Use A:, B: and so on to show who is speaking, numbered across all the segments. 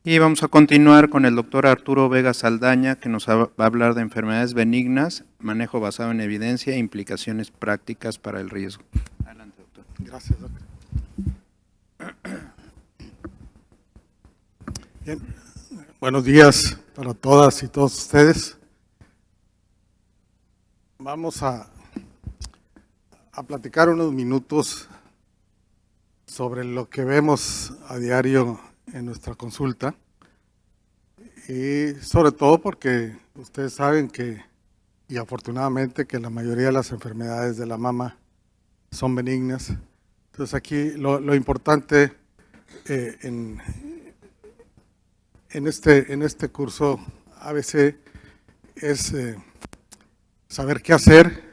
A: Y vamos a continuar con el doctor Arturo Vega Saldaña, que nos va a hablar de enfermedades benignas, manejo basado en evidencia e implicaciones prácticas para el riesgo. Adelante, doctor.
B: Gracias, doctor. Bien, buenos días para todas y todos ustedes. Vamos a platicar unos minutos sobre lo que vemos a diario en nuestra consulta, y sobre todo porque ustedes saben que, y afortunadamente, que la mayoría de las enfermedades de la mama son benignas. Entonces aquí lo importante en este curso ABC es saber qué hacer,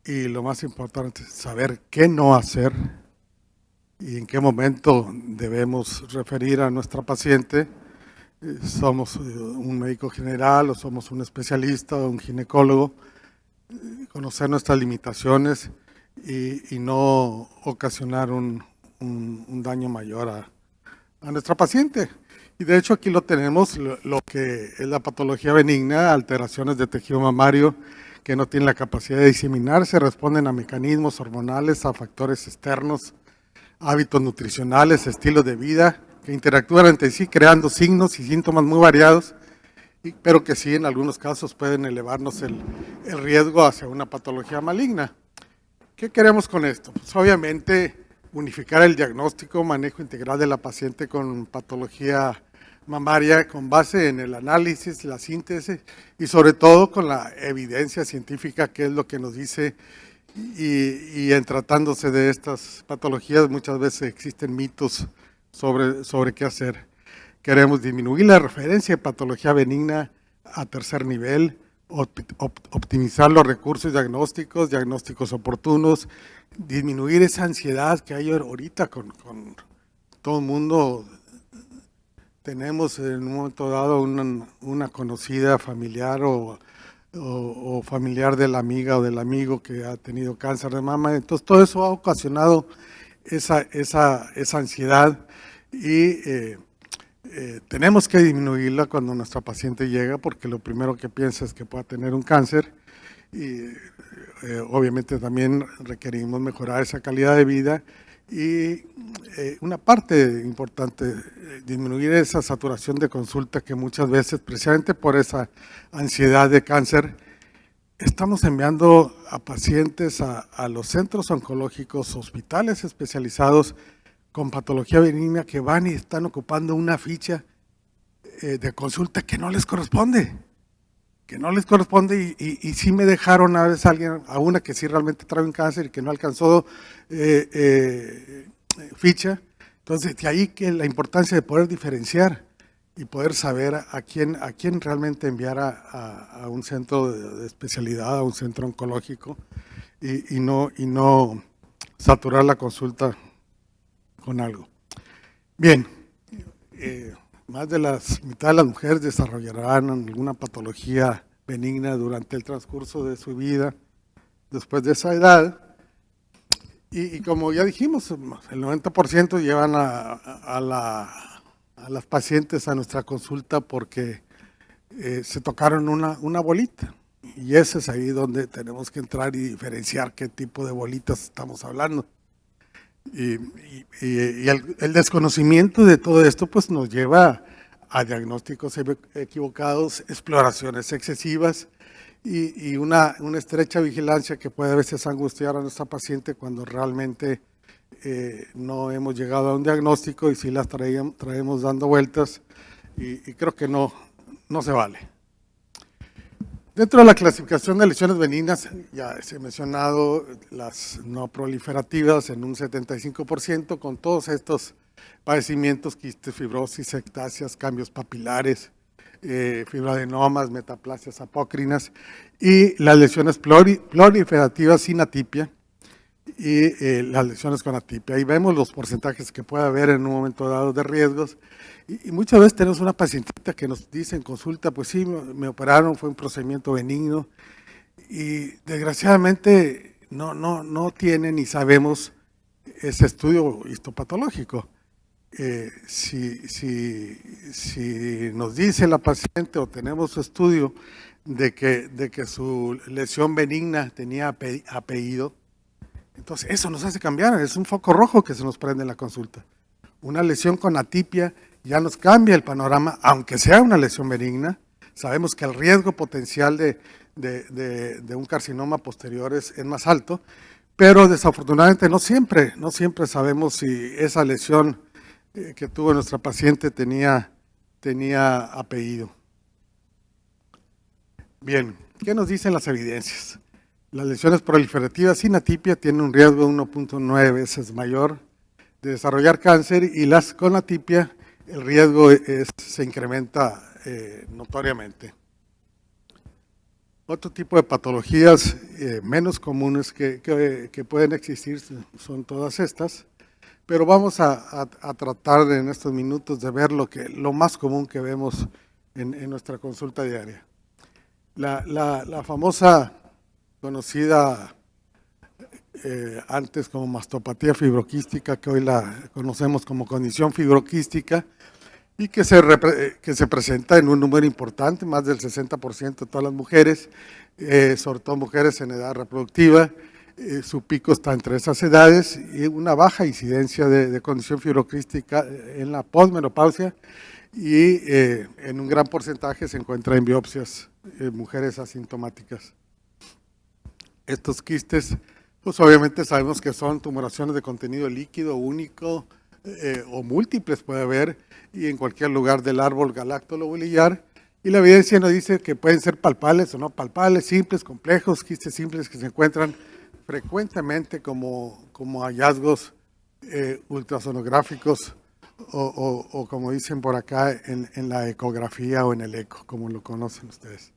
B: y lo más importante, saber qué no hacer y en qué momento debemos referir a nuestra paciente. Somos un médico general o somos un especialista o un ginecólogo, conocer nuestras limitaciones y no ocasionar un daño mayor a nuestra paciente. Y de hecho aquí lo tenemos, lo que es la patología benigna, alteraciones de tejido mamario que no tienen la capacidad de diseminarse, responden a mecanismos hormonales, a factores externos, hábitos nutricionales, estilos de vida, que interactúan entre sí creando signos y síntomas muy variados, pero que sí en algunos casos pueden elevarnos el riesgo hacia una patología maligna. ¿Qué queremos con esto? Pues obviamente unificar el diagnóstico, manejo integral de la paciente con patología mamaria con base en el análisis, la síntesis y sobre todo con la evidencia científica, que es lo que nos dice. Y en tratándose de estas patologías muchas veces existen mitos sobre qué hacer. Queremos disminuir la referencia de patología benigna a tercer nivel, optimizar los recursos diagnósticos oportunos, disminuir esa ansiedad que hay ahorita con todo el mundo. Tenemos en un momento dado una conocida familiar o familiar de la amiga o del amigo que ha tenido cáncer de mama. Entonces todo eso ha ocasionado esa ansiedad y tenemos que disminuirla cuando nuestra paciente llega, porque lo primero que piensa es que pueda tener un cáncer y obviamente también requerimos mejorar esa calidad de vida. Y una parte importante, disminuir esa saturación de consulta que muchas veces, precisamente por esa ansiedad de cáncer, estamos enviando a pacientes a los centros oncológicos, hospitales especializados con patología benigna, que van y están ocupando una ficha de consulta que no les corresponde. Y sí me dejaron a veces a una que sí realmente trae un cáncer y que no alcanzó ficha. Entonces, de ahí que la importancia de poder diferenciar y poder saber a quién realmente enviar a un centro de especialidad, a un centro oncológico, y no saturar la consulta con algo. Bien, más de la mitad de las mujeres desarrollarán alguna patología benigna durante el transcurso de su vida después de esa edad, y como ya dijimos, el 90% llevan a las pacientes a nuestra consulta porque se tocaron una bolita, y ese es ahí donde tenemos que entrar y diferenciar qué tipo de bolitas estamos hablando. Y el desconocimiento de todo esto pues nos lleva a diagnósticos equivocados, exploraciones excesivas y una estrecha vigilancia que puede a veces angustiar a nuestra paciente cuando realmente no hemos llegado a un diagnóstico y sí las traemos dando vueltas, y creo que no se vale. Dentro de la clasificación de lesiones benignas, ya se ha mencionado las no proliferativas en un 75%, con todos estos padecimientos: quistes, fibrosis, ectasias, cambios papilares, fibroadenomas, metaplasias apócrinas, y las lesiones proliferativas sin atipia y las lesiones con atipia. Ahí vemos los porcentajes que puede haber en un momento dado de riesgos. Y muchas veces tenemos una pacientita que nos dice en consulta: pues sí, me operaron, fue un procedimiento benigno, y desgraciadamente no tiene ni sabemos ese estudio histopatológico. si nos dice la paciente o tenemos estudio de que su lesión benigna tenía apellido, entonces eso nos hace cambiar, es un foco rojo que se nos prende en la consulta. Una lesión con atipia ya nos cambia el panorama, aunque sea una lesión benigna. Sabemos que el riesgo potencial de un carcinoma posterior es más alto, pero desafortunadamente no siempre sabemos si esa lesión que tuvo nuestra paciente tenía apellido. Bien, ¿qué nos dicen las evidencias? Las lesiones proliferativas sin atipia tienen un riesgo 1.9 veces mayor de desarrollar cáncer, y las con atipia el riesgo se incrementa notoriamente. Otro tipo de patologías menos comunes que pueden existir son todas estas, pero vamos a tratar en estos minutos de ver lo más común que vemos en nuestra consulta diaria. La famosa, conocida antes como mastopatía fibroquística, que hoy la conocemos como condición fibroquística, y que se presenta en un número importante, más del 60% de todas las mujeres, sobre todo mujeres en edad reproductiva. Su pico está entre esas edades, y una baja incidencia de condición fibroquística en la posmenopausia, y en un gran porcentaje se encuentra en biopsias en mujeres asintomáticas. Estos quistes, pues obviamente sabemos que son tumoraciones de contenido líquido único o múltiples puede haber, y en cualquier lugar del árbol galáctolo-bolillar, y la evidencia nos dice que pueden ser palpables o no palpables, simples, complejos, quistes simples que se encuentran frecuentemente como hallazgos ultrasonográficos o como dicen por acá en la ecografía o en el eco, como lo conocen ustedes.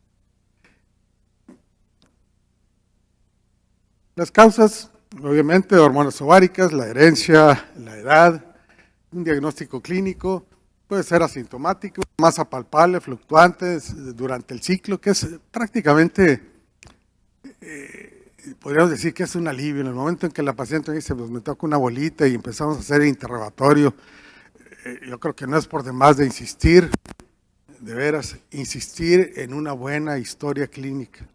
B: Las causas, obviamente, hormonas ováricas, la herencia, la edad, un diagnóstico clínico, puede ser asintomático, masa palpable, fluctuante durante el ciclo, que es prácticamente, podríamos decir que es un alivio. En el momento en que la paciente dice, pues me toca una bolita y empezamos a hacer el interrogatorio, yo creo que no es por demás de insistir, de veras, insistir en una buena historia clínica.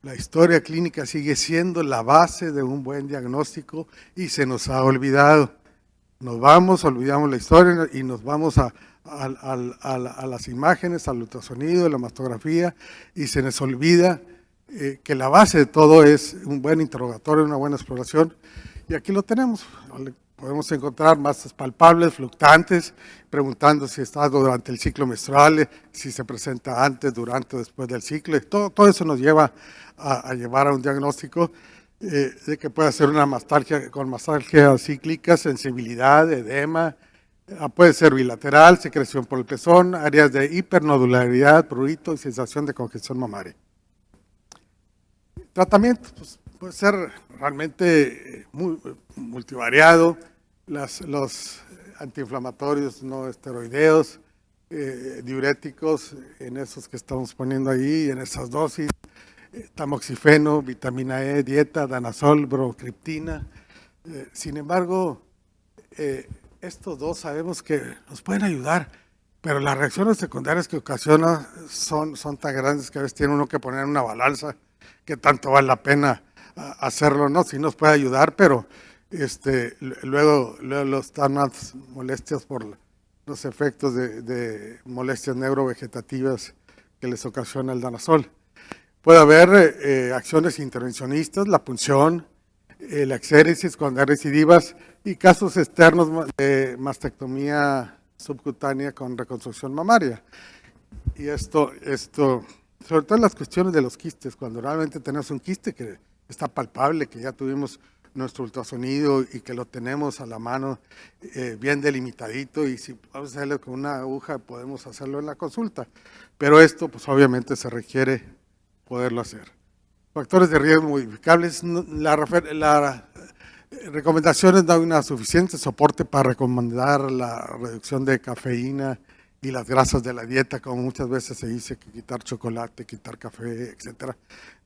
B: La historia clínica sigue siendo la base de un buen diagnóstico y se nos ha olvidado. Olvidamos la historia y nos vamos a las imágenes, al ultrasonido, a la mastografía, y se nos olvida que la base de todo es un buen interrogatorio, una buena exploración, y aquí lo tenemos. Podemos encontrar masas palpables, fluctuantes, preguntando si está durante el ciclo menstrual, si se presenta antes, durante o después del ciclo. Todo eso nos lleva a llevar a un diagnóstico de que puede ser una mastalgia con mastalgia cíclica, sensibilidad, edema, puede ser bilateral, secreción por el pezón, áreas de hipernodularidad, prurito y sensación de congestión mamaria. Tratamiento, pues, puede ser realmente muy multivariado. Los antiinflamatorios no esteroideos, diuréticos, en esos que estamos poniendo ahí, en esas dosis, tamoxifeno, vitamina E, dieta, danazol, bromocriptina. Sin embargo, estos dos sabemos que nos pueden ayudar, pero las reacciones secundarias que ocasiona son tan grandes que a veces tiene uno que poner en una balanza que tanto vale la pena hacerlo, ¿no? Sí nos puede ayudar, pero luego están más molestias por los efectos de molestias neurovegetativas que les ocasiona el danazol. Puede haber acciones intervencionistas, la punción, la exéresis cuando hay recidivas, y casos externos de mastectomía subcutánea con reconstrucción mamaria. Y esto, sobre todo en las cuestiones de los quistes, cuando realmente tenemos un quiste que está palpable, que ya tuvimos nuestro ultrasonido y que lo tenemos a la mano bien delimitadito, y si podemos hacerlo con una aguja podemos hacerlo en la consulta, pero esto pues obviamente se requiere poderlo hacer. Factores de riesgo modificables, la recomendación es dar una suficiente soporte para recomendar la reducción de cafeína y las grasas de la dieta, como muchas veces se dice que quitar chocolate, quitar café, etcétera.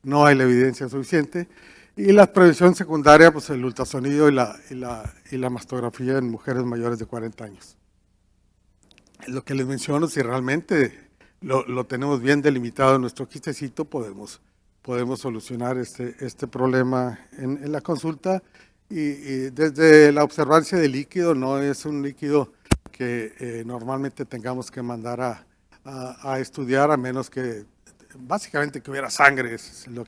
B: No hay la evidencia suficiente. Y la prevención secundaria, pues el ultrasonido y la mastografía en mujeres mayores de 40 años. lo que les menciono, si realmente lo tenemos bien delimitado en nuestro quistecito, podemos solucionar este problema en la consulta. Y desde la observancia del líquido, no es un líquido que normalmente tengamos que mandar a estudiar, a menos que básicamente que hubiera sangre, es lo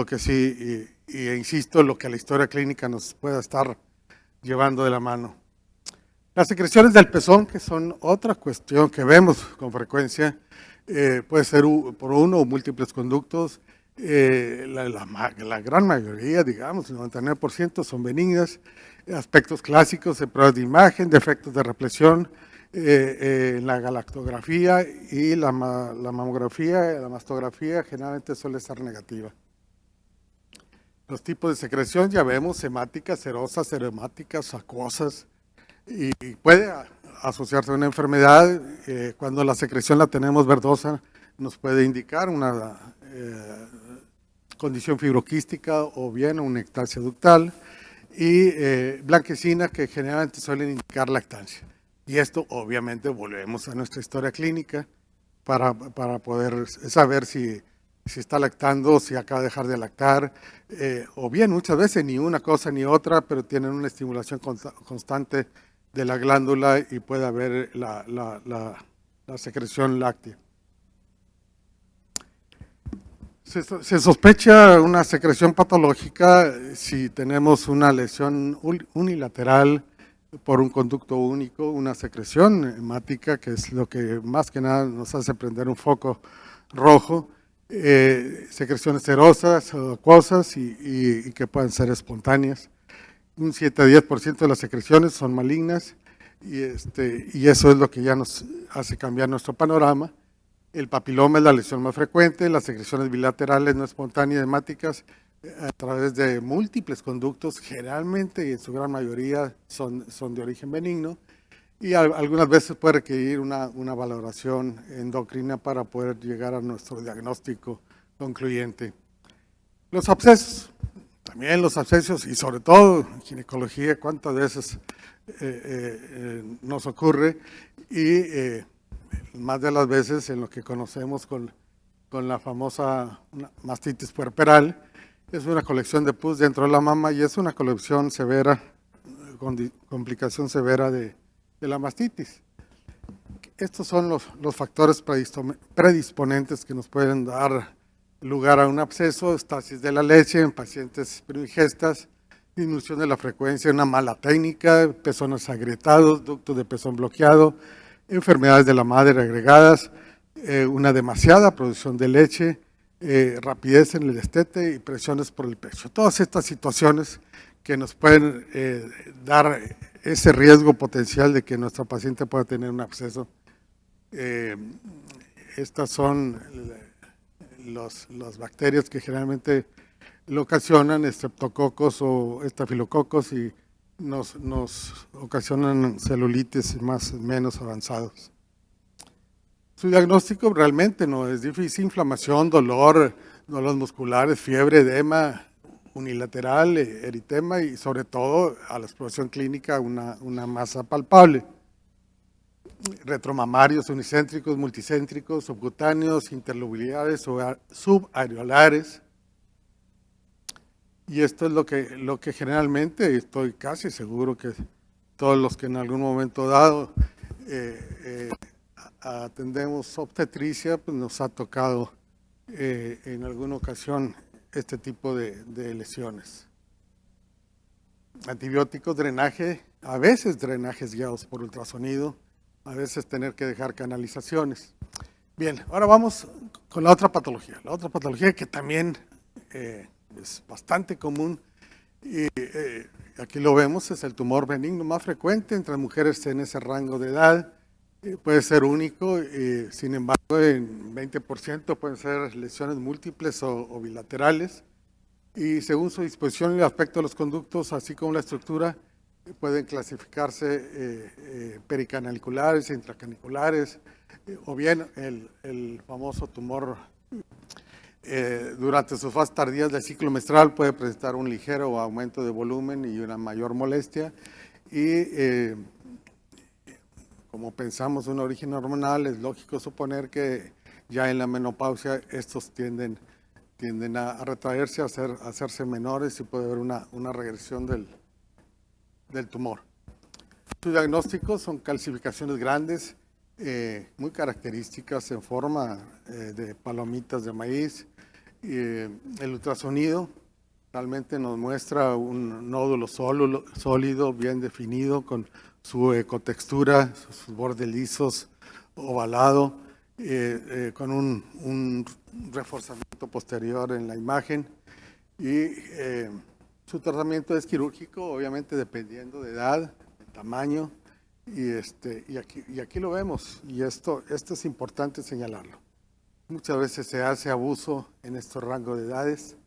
B: que sí, y insisto, lo que la historia clínica nos pueda estar llevando de la mano. Las secreciones del pezón, que son otra cuestión que vemos con frecuencia, puede ser por uno o múltiples conductos. La gran mayoría, digamos, el 99% son benignas. Aspectos clásicos de pruebas de imagen, defectos de represión, la galactografía y la mamografía, la mastografía generalmente suele ser negativa. Los tipos de secreción ya vemos: hemáticas, serosas, serohemáticas, acuosas, y puede asociarse a una enfermedad. Cuando la secreción la tenemos verdosa, nos puede indicar una condición fibroquística o bien una ectasia ductal, y blanquecina, que generalmente suelen indicar lactancia. Y esto, obviamente, volvemos a nuestra historia clínica para poder saber si está lactando, si acaba de dejar de lactar, o bien muchas veces ni una cosa ni otra, pero tienen una estimulación constante de la glándula y puede haber la secreción láctea. Se sospecha una secreción patológica si tenemos una lesión unilateral por un conducto único, una secreción hemática, que es lo que más que nada nos hace prender un foco rojo, secreciones serosas o acuosas y que pueden ser espontáneas. Un 7 a 10% de las secreciones son malignas, y eso es lo que ya nos hace cambiar nuestro panorama. El papiloma es la lesión más frecuente, las secreciones bilaterales no espontáneas hemáticas a través de múltiples conductos, generalmente y en su gran mayoría son de origen benigno, y algunas veces puede requerir una valoración endocrina para poder llegar a nuestro diagnóstico concluyente. Los abscesos, también los abscesos, y sobre todo en ginecología, cuántas veces nos ocurre, y más de las veces en lo que conocemos con la famosa mastitis puerperal. Es una colección de pus dentro de la mama y es una colección severa, complicación severa de la mastitis. Estos son los factores predisponentes que nos pueden dar lugar a un absceso: estasis de la leche en pacientes primigestas, disminución de la frecuencia, una mala técnica, pezones agrietados, ductos de pezón bloqueado, enfermedades de la madre agregadas, una demasiada producción de leche, rapidez en el destete y presiones por el pecho. Todas estas situaciones que nos pueden dar ese riesgo potencial de que nuestra paciente pueda tener un absceso. Estas son las bacterias que generalmente lo ocasionan, estreptococos o estafilococos, y nos ocasionan celulitis menos avanzados. Su diagnóstico realmente no es difícil: inflamación, dolores musculares, fiebre, edema unilateral, eritema y sobre todo a la exploración clínica una masa palpable. Retromamarios unicéntricos, multicéntricos, subcutáneos, interlobulares o subareolares. Y esto es lo que generalmente, estoy casi seguro que todos los que en algún momento dado atendemos obstetricia, pues nos ha tocado en alguna ocasión este tipo de lesiones. Antibióticos, drenaje, a veces drenajes guiados por ultrasonido, a veces tener que dejar canalizaciones. Bien, ahora vamos con la otra patología. La otra patología que también es bastante común, y aquí lo vemos, es el tumor benigno más frecuente entre mujeres en ese rango de edad. Puede ser único, sin embargo en 20% pueden ser lesiones múltiples o bilaterales, y según su disposición y el aspecto de los conductos, así como la estructura, pueden clasificarse pericanaliculares, intracaniculares, o bien el famoso tumor durante sus fases tardías del ciclo menstrual puede presentar un ligero aumento de volumen y una mayor molestia, y como pensamos un origen hormonal, es lógico suponer que ya en la menopausia estos tienden a retraerse, a hacerse menores y puede haber una regresión del tumor. Sus diagnósticos son calcificaciones grandes, muy características en forma de palomitas de maíz. El ultrasonido realmente nos muestra un nódulo sólido, bien definido, con su ecotextura, sus bordes lisos, ovalado, con un reforzamiento posterior en la imagen. Y su tratamiento es quirúrgico, obviamente dependiendo de edad, de tamaño, y aquí lo vemos, y esto es importante señalarlo. Muchas veces se hace abuso en estos rangos de edades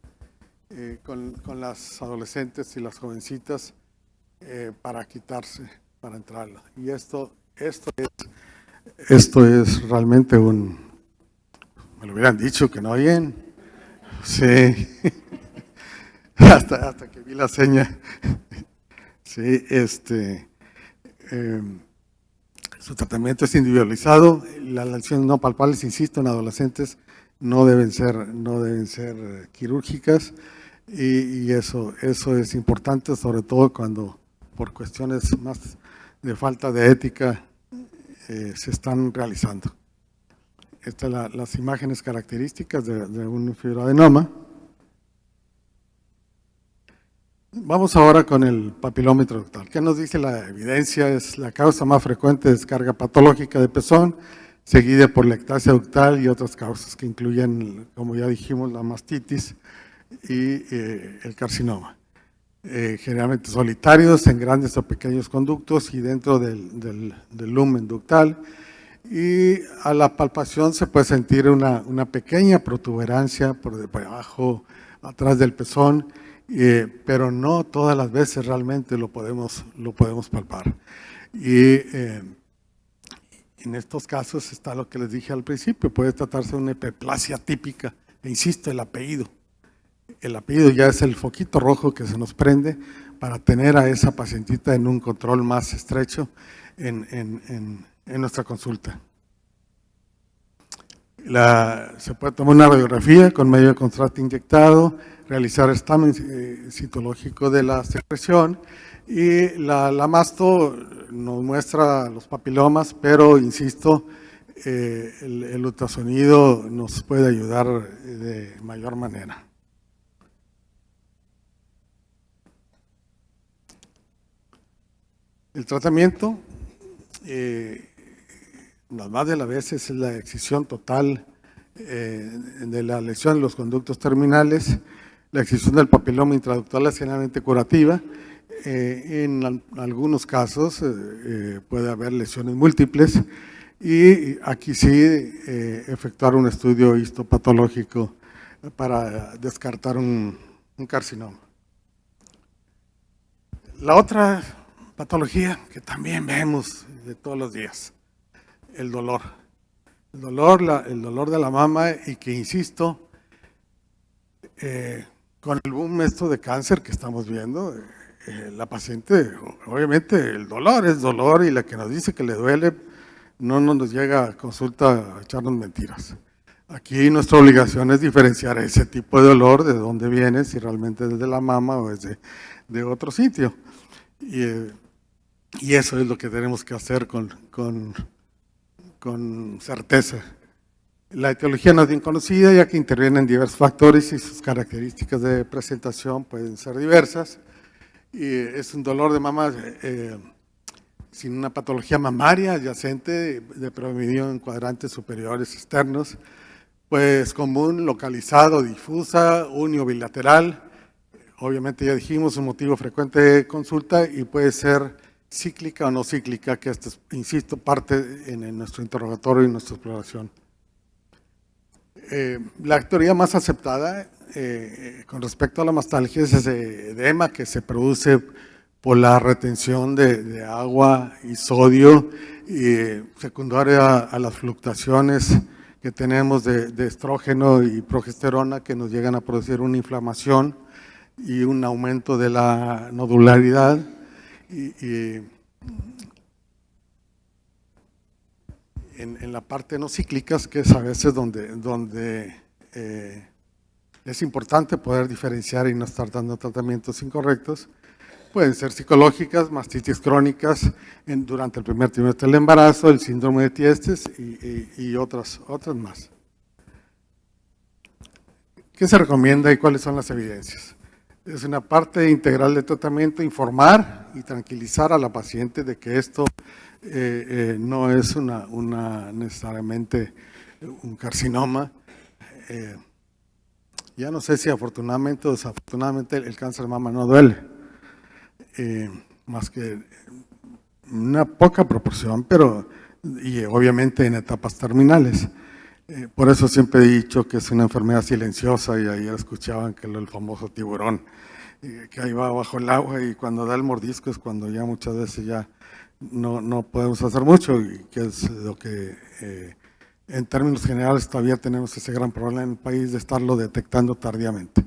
B: con las adolescentes y las jovencitas para quitarse, para entrarla. Y esto es realmente me lo hubieran dicho que no oyen. Sí, hasta que vi la seña. Sí, su tratamiento es individualizado. Las lesiones no palpables, insisto, en adolescentes no deben ser quirúrgicas, y eso es importante, sobre todo cuando por cuestiones más de falta de ética se están realizando. Estas son las imágenes características de un fibroadenoma. Vamos ahora con el papilómetro ductal. ¿Qué nos dice la evidencia? Es la causa más frecuente de descarga patológica de pezón, seguida por la ectasia ductal y otras causas que incluyen, como ya dijimos, la mastitis y el carcinoma. Generalmente solitarios en grandes o pequeños conductos y dentro del lumen ductal. Y a la palpación se puede sentir una pequeña protuberancia por debajo, atrás del pezón, pero no todas las veces realmente lo podemos palpar. Y en estos casos está lo que les dije al principio, puede tratarse de una hiperplasia típica, e insisto, el apellido ya es el foquito rojo que se nos prende para tener a esa pacientita en un control más estrecho en nuestra consulta. Se puede tomar una radiografía con medio de contraste inyectado, realizar examen citológico de la secreción, y la masto nos muestra los papilomas, pero insisto, el ultrasonido nos puede ayudar de mayor manera. El tratamiento, las más de las veces, es la excisión total de la lesión de los conductos terminales. La excisión del papiloma intraductal es generalmente curativa. En algunos casos puede haber lesiones múltiples, y aquí sí efectuar un estudio histopatológico para descartar un carcinoma. La otra patología que también vemos de todos los días, el dolor. El dolor de la mama, y que insisto, con el boom de cáncer que estamos viendo, la paciente, obviamente el dolor es dolor, y la que nos dice que le duele no nos llega a consulta a echarnos mentiras. Aquí nuestra obligación es diferenciar ese tipo de dolor, de dónde viene, si realmente es de la mama o es de otro sitio. Y eso es lo que tenemos que hacer con certeza. La etiología no es bien conocida, ya que intervienen diversos factores y sus características de presentación pueden ser diversas. Y es un dolor de mama sin una patología mamaria adyacente de predominio en cuadrantes superiores externos, pues común, localizado, difusa, unio-bilateral. Obviamente ya dijimos, un motivo frecuente de consulta, y puede ser cíclica o no cíclica, que esto es, insisto, parte en nuestro interrogatorio y nuestra exploración. La teoría más aceptada con respecto a la mastalgia es ese edema que se produce por la retención de agua y sodio, secundaria a las fluctuaciones que tenemos de estrógeno y progesterona, que nos llegan a producir una inflamación y un aumento de la nodularidad. en la parte no cíclicas, que es a veces donde es importante poder diferenciar y no estar dando tratamientos incorrectos. Pueden ser psicológicas, mastitis crónicas durante el primer trimestre del embarazo, el síndrome de Tietz y otras más. ¿Qué se recomienda y cuáles son las evidencias? Es una parte integral del tratamiento, informar y tranquilizar a la paciente de que esto no es necesariamente un carcinoma. Ya no sé si afortunadamente o desafortunadamente el cáncer de mama no duele, más que una poca proporción, pero y obviamente en etapas terminales. Por eso siempre he dicho que es una enfermedad silenciosa, y ayer escuchaban que el famoso tiburón, que ahí va bajo el agua y cuando da el mordisco es cuando ya muchas veces ya no podemos hacer mucho, y que es lo que en términos generales todavía tenemos ese gran problema en el país de estarlo detectando tardíamente.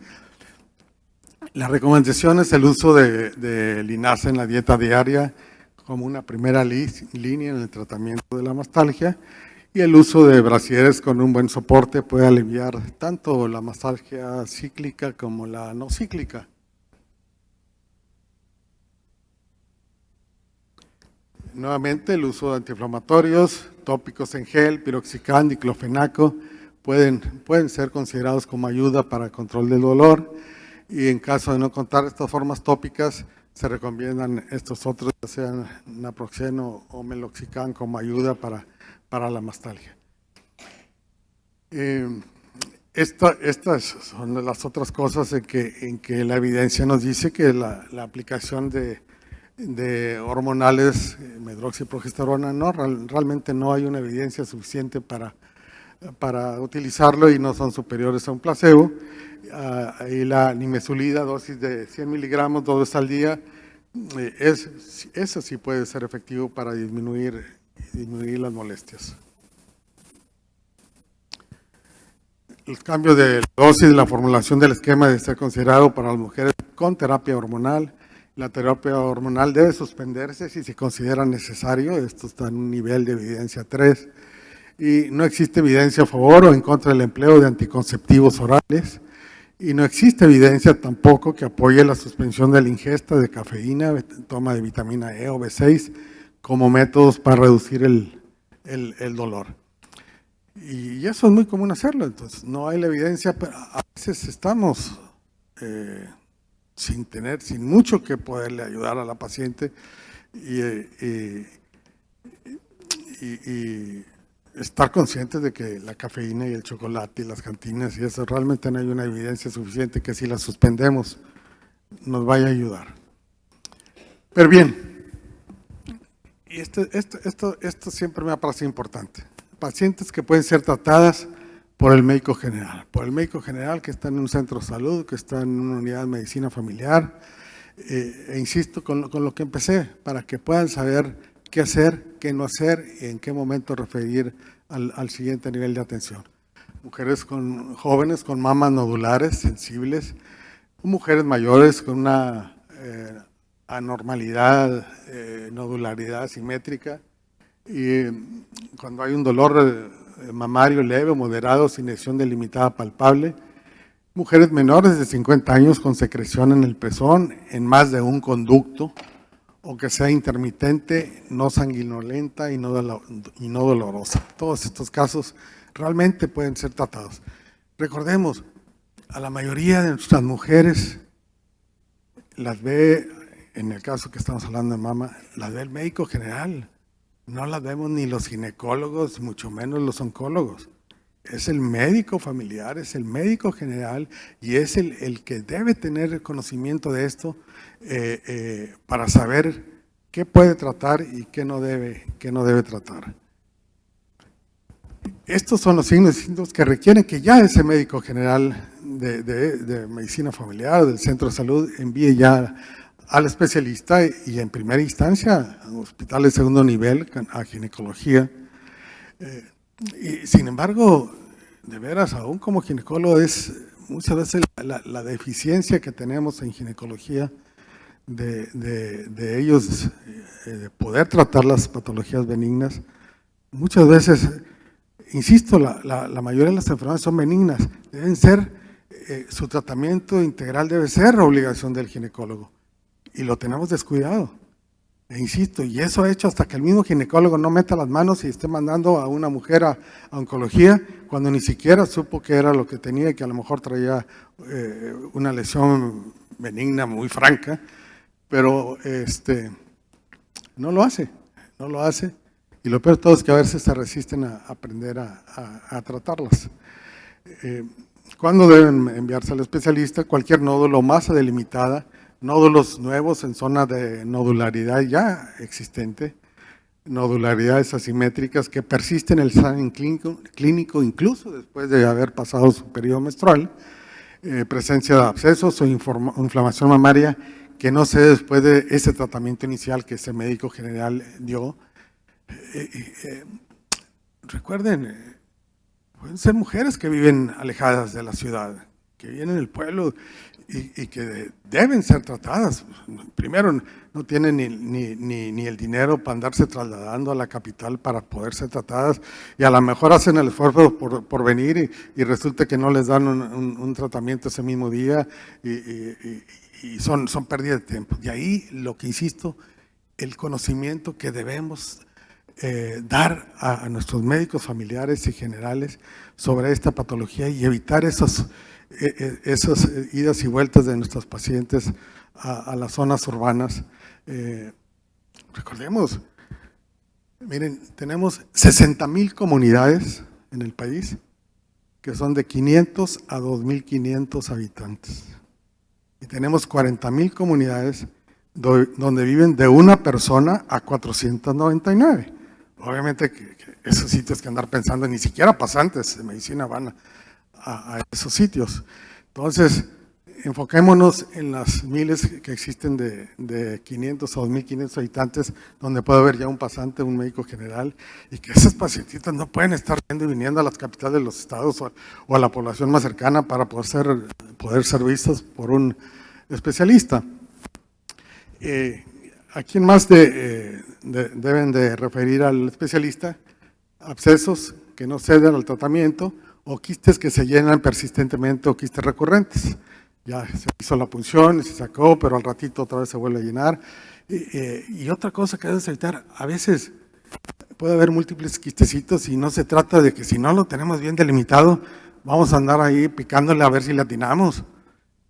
B: La recomendación es el uso de linaza en la dieta diaria como una primera línea en el tratamiento de la mastalgia, y el uso de brasieres con un buen soporte puede aliviar tanto la mastalgia cíclica como la no cíclica. Nuevamente, el uso de antiinflamatorios, tópicos en gel, piroxicam, diclofenaco, pueden ser considerados como ayuda para el control del dolor, y en caso de no contar estas formas tópicas, se recomiendan estos otros, ya sean naproxeno o meloxicam, como ayuda para la mastalgia. Estas son las otras cosas en que la evidencia nos dice que la aplicación de hormonales, medroxiprogesterona, realmente no hay una evidencia suficiente para utilizarlo, y no son superiores a un placebo. Y la nimesulida, dosis de 100 miligramos 2 veces al día, eso sí puede ser efectivo para disminuir las molestias. Los cambios de dosis de la formulación del esquema debe ser considerado para las mujeres con terapia hormonal. La terapia hormonal debe suspenderse si se considera necesario. Esto está en un nivel de evidencia 3. Y no existe evidencia a favor o en contra del empleo de anticonceptivos orales. Y no existe evidencia tampoco que apoye la suspensión de la ingesta de cafeína, toma de vitamina E o B6 como métodos para reducir el dolor. Y eso es muy común hacerlo, entonces no hay la evidencia, pero a veces estamos sin mucho que poderle ayudar a la paciente, y estar conscientes de que la cafeína y el chocolate y las cantinas y eso realmente no hay una evidencia suficiente que si la suspendemos nos vaya a ayudar. Pero bien, y esto siempre me ha parecido importante. Pacientes que pueden ser tratadas por el médico general, que está en un centro de salud, que está en una unidad de medicina familiar, insisto con lo que empecé, para que puedan saber qué hacer, qué no hacer y en qué momento referir al siguiente nivel de atención. Mujeres jóvenes con mamas nodulares sensibles, mujeres mayores con una anormalidad, nodularidad simétrica, y cuando hay un dolor mamario leve o moderado sin lesión delimitada palpable, mujeres menores de 50 años con secreción en el pezón en más de un conducto, o que sea intermitente, no sanguinolenta y no dolorosa. Todos estos casos realmente pueden ser tratados. Recordemos, a la mayoría de nuestras mujeres las ve, en el caso que estamos hablando de mama, las ve el médico general. No las vemos ni los ginecólogos, mucho menos los oncólogos. Es el médico familiar, es el médico general, y es el que debe tener el conocimiento de esto para saber qué puede tratar y qué no debe tratar. Estos son los signos y síntomas que requieren que ya ese médico general de medicina familiar, del centro de salud, envíe ya al especialista, y en primera instancia a hospitales de segundo nivel, a ginecología. Y sin embargo, de veras, aún como ginecólogo, es muchas veces la deficiencia que tenemos en ginecología de ellos, de poder tratar las patologías benignas, Muchas veces, insisto, la mayoría de las enfermedades son benignas, deben ser, su tratamiento integral debe ser obligación del ginecólogo, y lo tenemos descuidado. E insisto, y eso ha hecho hasta que el mismo ginecólogo no meta las manos y esté mandando a una mujer a oncología, cuando ni siquiera supo qué era lo que tenía, que a lo mejor traía una lesión benigna muy franca, pero no lo hace, y lo peor de todo es que a veces se resisten a aprender a tratarlas. ¿Cuándo deben enviarse al especialista? Cualquier nódulo, masa delimitada, nódulos nuevos en zona de nodularidad ya existente, nodularidades asimétricas que persisten en el examen clínico incluso después de haber pasado su periodo menstrual, presencia de abscesos o inflamación mamaria que no se dé después de ese tratamiento inicial que ese médico general dio. Recuerden, pueden ser mujeres que viven alejadas de la ciudad, que viven en el pueblo y que deben ser tratadas. Primero, no tienen ni el dinero para andarse trasladando a la capital para poder ser tratadas, y a lo mejor hacen el esfuerzo por venir y resulta que no les dan un tratamiento ese mismo día y son pérdidas de tiempo. De ahí lo que insisto, el conocimiento que debemos dar a nuestros médicos familiares y generales sobre esta patología y evitar esas idas y vueltas de nuestros pacientes a las zonas urbanas. Recordemos, miren, tenemos 60,000 comunidades en el país que son de 500 a 2,500 habitantes. Y tenemos 40,000 comunidades donde viven de una persona a 499. Obviamente que esos sitios que andar pensando, ni siquiera pasantes de medicina van a esos sitios. Entonces, enfoquémonos en las miles que existen de 500 a 2,500 habitantes, donde puede haber ya un pasante, un médico general, y que esos pacientitos no pueden estar yendo y viniendo a las capitales de los estados o a la población más cercana para poder ser vistos por un especialista. ¿A quién más deben de referir al especialista? Abscesos que no ceden al tratamiento, o quistes que se llenan persistentemente o quistes recurrentes. Ya se hizo la punción, se sacó, pero al ratito otra vez se vuelve a llenar. Y otra cosa que debes evitar, a veces puede haber múltiples quistecitos y no se trata de que si no lo tenemos bien delimitado, vamos a andar ahí picándole a ver si le atinamos.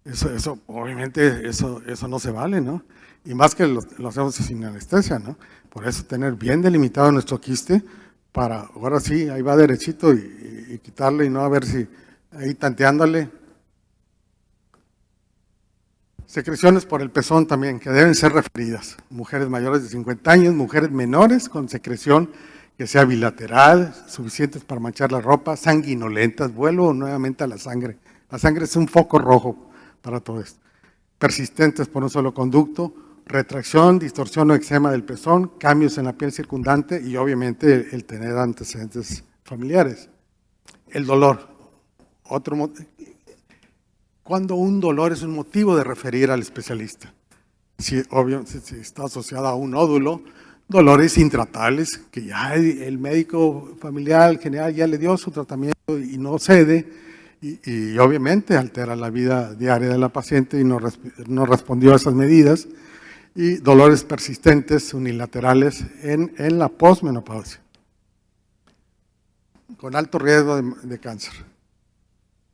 B: Eso obviamente, eso no se vale, ¿no? Y más que lo hacemos sin anestesia, ¿no? Por eso tener bien delimitado nuestro quiste, para ahora sí, ahí va derechito y quitarle y no a ver si ahí tanteándole. Secreciones por el pezón también, que deben ser referidas. Mujeres mayores de 50 años, mujeres menores con secreción que sea bilateral, suficientes para manchar la ropa, sanguinolentas. Vuelvo nuevamente a la sangre. La sangre es un foco rojo para todo esto. Persistentes por un solo conducto, retracción, distorsión o eczema del pezón, cambios en la piel circundante y obviamente el tener antecedentes familiares. El dolor, cuando un dolor es un motivo de referir al especialista. Si está asociado a un nódulo, dolores intratables, que ya el médico familiar general ya le dio su tratamiento y no cede, y obviamente altera la vida diaria de la paciente y no respondió a esas medidas, y dolores persistentes unilaterales en la posmenopausia, con alto riesgo de cáncer.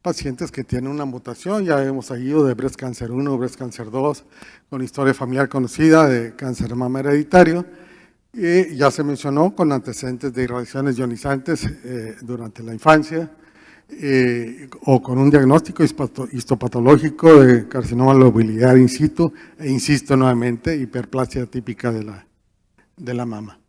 B: Pacientes que tienen una mutación, ya hemos seguido de breast cancer 1, breast cancer 2, con historia familiar conocida de cáncer de mama hereditario, y ya se mencionó con antecedentes de irradiaciones ionizantes durante la infancia, o con un diagnóstico histopatológico de carcinoma lobular in situ, e insisto nuevamente, hiperplasia típica de la mama.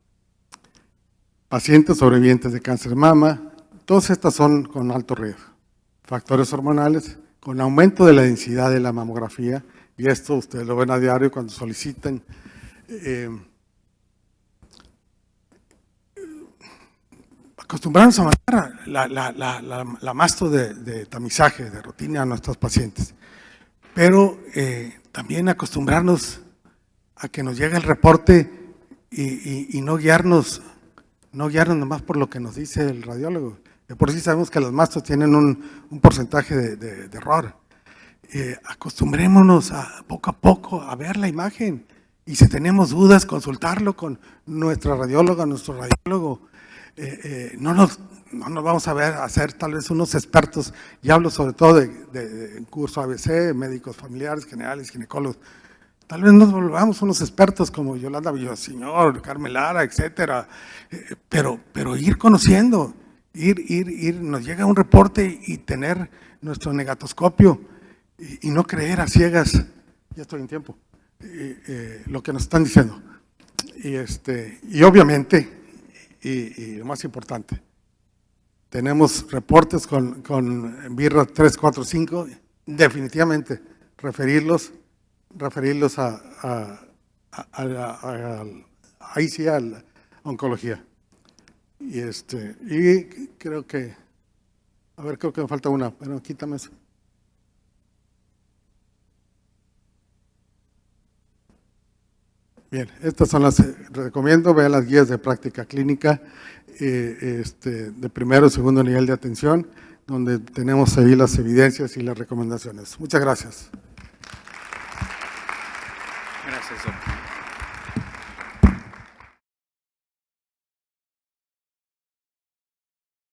B: Pacientes sobrevivientes de cáncer de mama, todas estas son con alto riesgo. Factores hormonales, con aumento de la densidad de la mamografía, y esto ustedes lo ven a diario cuando solicitan. Acostumbrarnos a mandar la masto de tamizaje, de rutina a nuestros pacientes, pero también acostumbrarnos a que nos llegue el reporte y no guiarnos no guiarnos nomás por lo que nos dice el radiólogo. De por sí sabemos que los mastos tienen un porcentaje de error. Acostumbrémonos poco a poco a ver la imagen y si tenemos dudas, consultarlo con nuestra radióloga, nuestro radiólogo. No nos vamos a hacer tal vez unos expertos, y hablo sobre todo de curso ABC, médicos familiares, generales, ginecólogos. Tal vez nos volvamos unos expertos como Yolanda Villaseñor, Carmen Lara, etcétera, pero ir conociendo, nos llega un reporte y tener nuestro negatoscopio y no creer a ciegas, ya estoy en tiempo, lo que nos están diciendo. Y obviamente, y lo más importante, tenemos reportes con BIRRA 345, definitivamente referirlos ahí sí a la oncología. Y creo que me falta una, pero quítame eso. Bien, estas son las, recomiendo, vean las guías de práctica clínica de primero y segundo nivel de atención, donde tenemos ahí las evidencias y las recomendaciones. Muchas gracias.
A: Gracias, doctor.